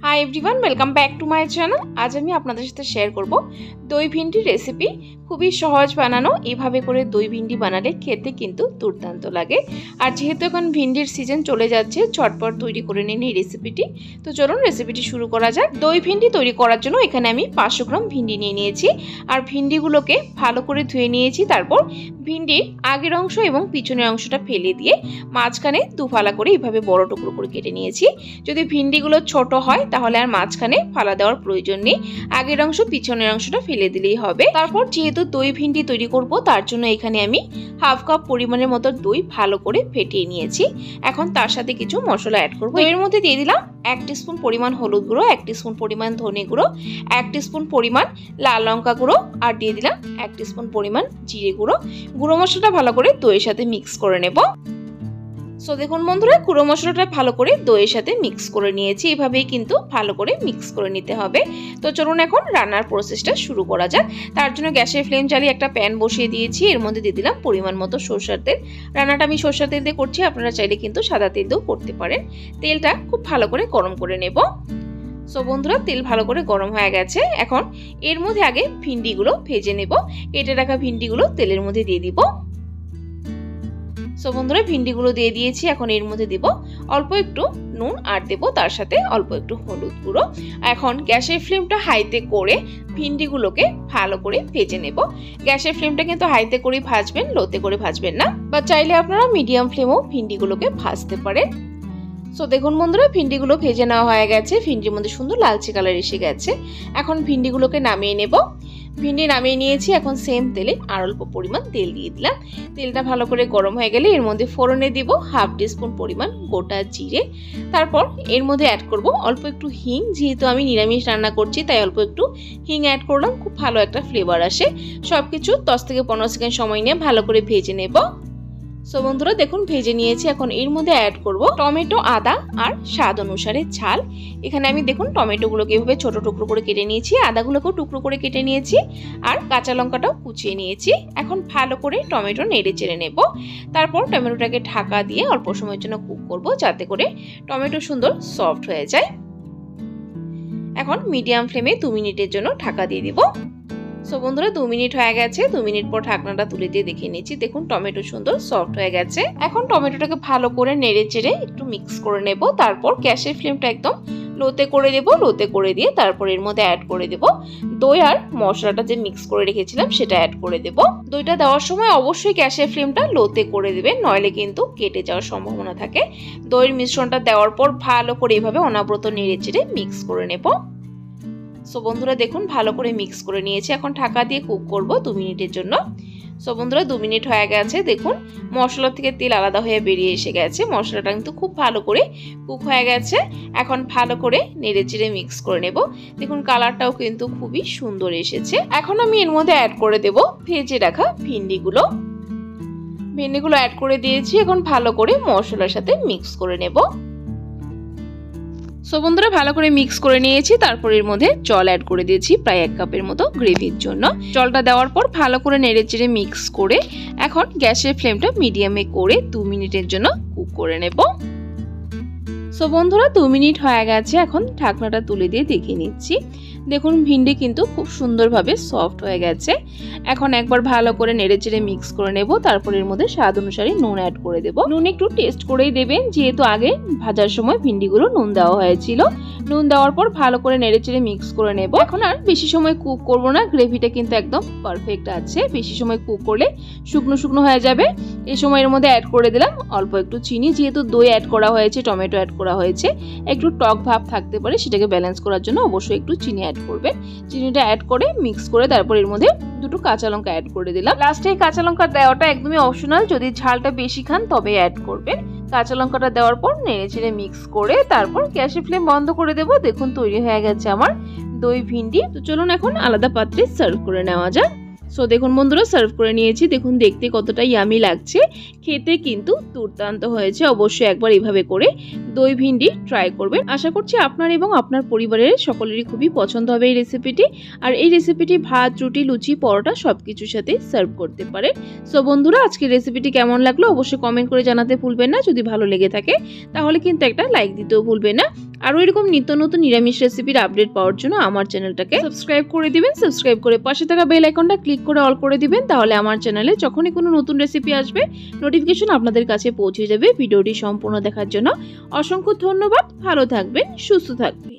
High everyone welcome back to my channel. आज আমি আপনাদের সাথে শেয়ার করব দই ভিন্ডি রেসিপি। খুবই সহজ বানানো, এইভাবে করে দই ভিন্ডি বানালে খেতে কিন্তু দুর্দান্ত লাগে। আর যেহেতু এখন ভিন্ডির সিজন চলে যাচ্ছে, ঝটপট তৈরি করে নিন এই রেসিপিটি। তো চলুন রেসিপিটি শুরু করা যাক। দই ভিন্ডি তৈরি করার জন্য এখানে আমি 500 গ্রাম ভিন্ডি নিয়ে নিয়েছি। আর ভিন্ডিগুলোকে ভালো করে ধুয়ে নিয়েছি। তারপর ভিন্ডির আগের অংশ এবং পিছনের অংশটা ফেলে দিয়ে মাঝখানে দুফালা করে এইভাবে বড় টুকরো করে কেটে নিয়েছি। যদি ভিন্ডিগুলো ছোট হয় তাহলে আর মাঝখানে ফালা দেওয়ার প্রয়োজন নেই, আগের অংশ পিছনের অংশটা ফেলে দিলেই হবে। তারপর যেহেতু দই ভিন্ডি তৈরি করব, তার জন্য এখানে আমি হাফ কাপ পরিমাণের মতো দই ভালো করে ফেটিয়ে নিয়েছি। এখন তার সাথে কিছু মশলা অ্যাড করব। এর মধ্যে দিয়ে দিলাম 1 টিস্পুন পরিমাণ হলুদ গুঁড়ো, 1 টিস্পুন পরিমাণ ধনে গুঁড়ো, 1 টিস্পুন পরিমাণ লাল লঙ্কা গুঁড়ো, আর দিয়ে দিলাম 1 টিস্পুন পরিমাণ জিরে গুঁড়ো। গুঁড়ো মশলাটা ভালো করে দইয়ের সাথে মিক্স করে নেব। সো দেখুন বন্ধুরা, গুঁড়ো মশলাটা ভালো করে দইয়ের সাথে মিক্স করে নিয়েছি। এভাবেই কিন্তু ভালো করে মিক্স করে নিতে হবে। তো চলুন এখন রান্নার প্রসেসটা শুরু করা যাক। তার জন্য গ্যাসের ফ্লেম জ্বালিয়ে একটা প্যান বসিয়ে দিয়েছি। এর মধ্যে দিয়ে দিলাম পরিমাণ মতো সরষের তেল। রান্নাটা আমি সরষের তেল দিয়ে করছি, আপনারা চাইলে কিন্তু সাদা তেল দিয়েও করতে পারেন। তেলটা খুব ভালো করে গরম করে নেব। সো বন্ধুরা, তেল ভালো করে গরম হয়ে গেছে। এখন এর মধ্যে আগে ভিন্ডিগুলো ভেজে নেব। কেটে রাখা ভিন্ডিগুলো তেলের মধ্যে দিয়ে দিব। সো বন্ধুরা, ভিন্ডিগুলো দিয়ে দিয়েছি। এখন এর মধ্যে দিব অল্প একটু নুন আর দেব তার সাথে অল্প একটু হলুদ গুঁড়ো। এখন গ্যাসের ফ্লেমটা হাইতে করে ভিন্ডিগুলোকে ভালো করে ভেজে নেব। গ্যাসের ফ্লেমটা কিন্তু হাইতে করে ভাজবেন, লোতে করে ভাজবেন না। বা চাইলে আপনারা মিডিয়াম ফ্লেমেও ভিন্ডিগুলোকে ভাজতে পারেন। সো দেখুন বন্ধুরা, ভিন্ডিগুলো ভেজে নেওয়া হয়ে গেছে। ভিন্ডির মধ্যে সুন্দর লালচে কালার এসে গেছে। এখন ভিন্ডিগুলোকে নামিয়ে নেব। ভিন্ডি নামিয়ে নিয়েছি। এখন সেম তেলে আর অল্প পরিমাণ তেল দিয়ে দিলাম। তেলটা ভালো করে গরম হয়ে গেলে এর মধ্যে ফোড়নে দিব হাফ টিস্পুন পরিমাণ গোটা জিরে। তারপর এর মধ্যে অ্যাড করব অল্প একটু হিং। যেহেতু আমি নিরামিষ রান্না করছি, তাই অল্প একটু হিং অ্যাড করলাম, খুব ভালো একটা ফ্লেভার আসে। সবকিছু 10 থেকে 15 সেকেন্ড সময় নিয়ে ভালো করে ভেজে নেব। সো বন্ধুরা দেখুন, ভেজে নিয়েছি। এখন এর মধ্যে অ্যাড করব টমেটো, আদা আর স্বাদ অনুসারে ঝাল। এখানে আমি দেখুন টমেটোগুলোকে এভাবে ছোট টুকরো করে কেটে নিয়েছি, আদাগুলোকেও টুকরো করে কেটে নিয়েছি, আর কাঁচা লঙ্কাটাও কুচিয়ে নিয়েছি। এখন ভালো করে টমেটো নেড়ে চেড়ে নেব। তারপর টমেটোটাকে ঢাকা দিয়ে অল্প সময়ের জন্য কুক করব, যাতে করে টমেটো সুন্দর সফট হয়ে যায়। এখন মিডিয়াম ফ্লেমে 2 মিনিটের জন্য ঢাকা দিয়ে দিব। সো বন্ধুরা, 2 মিনিট হয়ে গেছে। 2 মিনিট পর ঢাকনাটা তুলে দিয়ে দেখে নিচ্ছি। দেখুন টমেটো সুন্দর সফট হয়ে গেছে। এখন টমেটোটাকে ভালো করে নেড়ে চেড়ে একটু মিক্স করে নেব। তারপর গ্যাসের ফ্লেমটা একদম লোতে করে দেব। লোতে করে দিয়ে তারপর এর মধ্যে অ্যাড করে দেব দই আর মশলাটা যে মিক্স করে রেখেছিলাম সেটা অ্যাড করে দেব। দইটা দেওয়ার সময় অবশ্যই গ্যাসের ফ্লেমটা লোতে করে দেবেন, নইলে কিন্তু কেটে যাওয়ার সম্ভাবনা থাকে। দইয়ের মিশ্রণটা দেওয়ার পর ভালো করে এভাবে অনবরত নেড়ে চেড়ে মিক্স করে নেব। সো বন্ধুরা দেখুন, ভালো করে মিক্স করে নিয়েছি। এখন ঢাকা দিয়ে কুক করব 2 মিনিটের জন্য। সো বন্ধুরা, 2 মিনিট হয়ে গেছে। দেখুন মশলা থেকে তেল আলাদা হয়ে বেরিয়ে এসে গেছে। মশলাটা কিন্তু খুব ভালো করে কুক হয়ে গেছে। এখন ভালো করে নেড়ে চেড়ে মিক্স করে নেব। দেখুন কালারটাও কিন্তু খুবই সুন্দর এসেছে। এখন আমি এর মধ্যে অ্যাড করে দেব ভেজে রাখা ভিন্ডিগুলো। ভিন্ডিগুলো অ্যাড করে দিয়েছি। এখন ভালো করে মশলার সাথে মিক্স করে নেব। সো বন্ধুরা, ভালো করে মিক্স করে নিয়েছি। তারপর এর মধ্যে জল অ্যাড করে দিয়েছি প্রায় 1 কাপের মতো গ্রেভির জন্য। জলটা দেওয়ার পর ভালো করে নেড়ে চেড়ে মিক্স করে এখন গ্যাসের ফ্লেমটা মিডিয়ামে করে 2 মিনিটের জন্য কুক করে নেব। সো বন্ধুরা, 2 মিনিট হয়ে গেছে। এখন ঢাকনাটা তুলে দিয়ে দেখে নিচ্ছি। দেখুন ভিন্ডি কিন্তু খুব সুন্দরভাবে সফট হয়ে গেছে। এখন একবার ভালো করে নেড়ে চেড়ে মিক্স করে নেব। তারপর এর মধ্যে স্বাদ অনুসারে নুন অ্যাড করে দেব। নুন একটু টেস্ট করেই দেবেন, যেহেতু আগে ভাজার সময় ভিন্ডিগুলো নুন দেওয়া হয়েছিল। নুন দেওয়ার পর ভালো করে নেড়ে চেড়ে মিক্স করে নেব। এখন আর বেশি সময় কুক করব না, গ্রেভিটা কিন্তু একদম পারফেক্ট আছে। বেশি সময় কুক করলে শুকনো শুকনো হয়ে যাবে। এই সময় এর মধ্যে অ্যাড করে দিলাম অল্প একটু চিনি। যেহেতু দই অ্যাড করা হয়েছে, টমেটো অ্যাড করা হয়েছে, একটু টক ভাব থাকতে পারে, সেটাকে ব্যালেন্স করার জন্য অবশ্যই একটু চিনি অ্যাড করবেন। চিনিটা অ্যাড করে মিক্স করে তারপর এর মধ্যে 2টো কাঁচা লঙ্কা অ্যাড করে দিলাম। লাস্টে কাঁচা লঙ্কা দেওয়াটা একদমই অপশনাল, যদি ঝালটা বেশি খান তবে অ্যাড করবেন। কাঁচা লঙ্কাটা দেওয়ার পর নেড়ে চেড়ে মিক্স করে তারপর গ্যাসের ফ্লেম বন্ধ করে দেব। দেখুন তৈরি হয়ে গেছে আমার দই ভিন্ডি। তো চলুন এখন আলাদা পাত্রে সার্ভ করে নেওয়া যাক। সো দেখুন বন্ধুরা, সার্ভ করে নিয়েছি। দেখুন দেখতে কতটা ইয়ামি লাগছে, খেতে কিন্তু দুর্দান্ত হয়েছে। অবশ্যই একবার এইভাবে করে দই ভিন্ডি ট্রাই করবেন। আশা করছি আপনার এবং আপনার পরিবারের সকলেরই খুবই পছন্দ হবে এই রেসিপিটি। আর এই রেসিপিটি ভাত, রুটি, লুচি, পরোটা সবকিছুর সাথে সার্ভ করতে পারেন। সো বন্ধুরা, আজকের রেসিপিটি কেমন লাগলো অবশ্যই কমেন্ট করে জানাতে ভুলবেন না। যদি ভালো লেগে থাকে তাহলে কিন্তু একটা লাইক দিতেও ভুলবেন না। আরও এরকম নিত্য নতুন নিরামিষ রেসিপির আপডেট পাওয়ার জন্য আমার চ্যানেলটাকে সাবস্ক্রাইব করে দিবেন। সাবস্ক্রাইব করে পাশে থাকা বেল আইকনটা ক্লিক করে অল করে দিবেন, তাহলে আমার চ্যানেলে যখনই কোনো নতুন রেসিপি আসবে নোটিফিকেশন আপনাদের কাছে পৌঁছে যাবে। ভিডিওটি সম্পূর্ণ দেখার জন্য অসংখ্য ধন্যবাদ। ভালো থাকবেন, সুস্থ থাকবেন।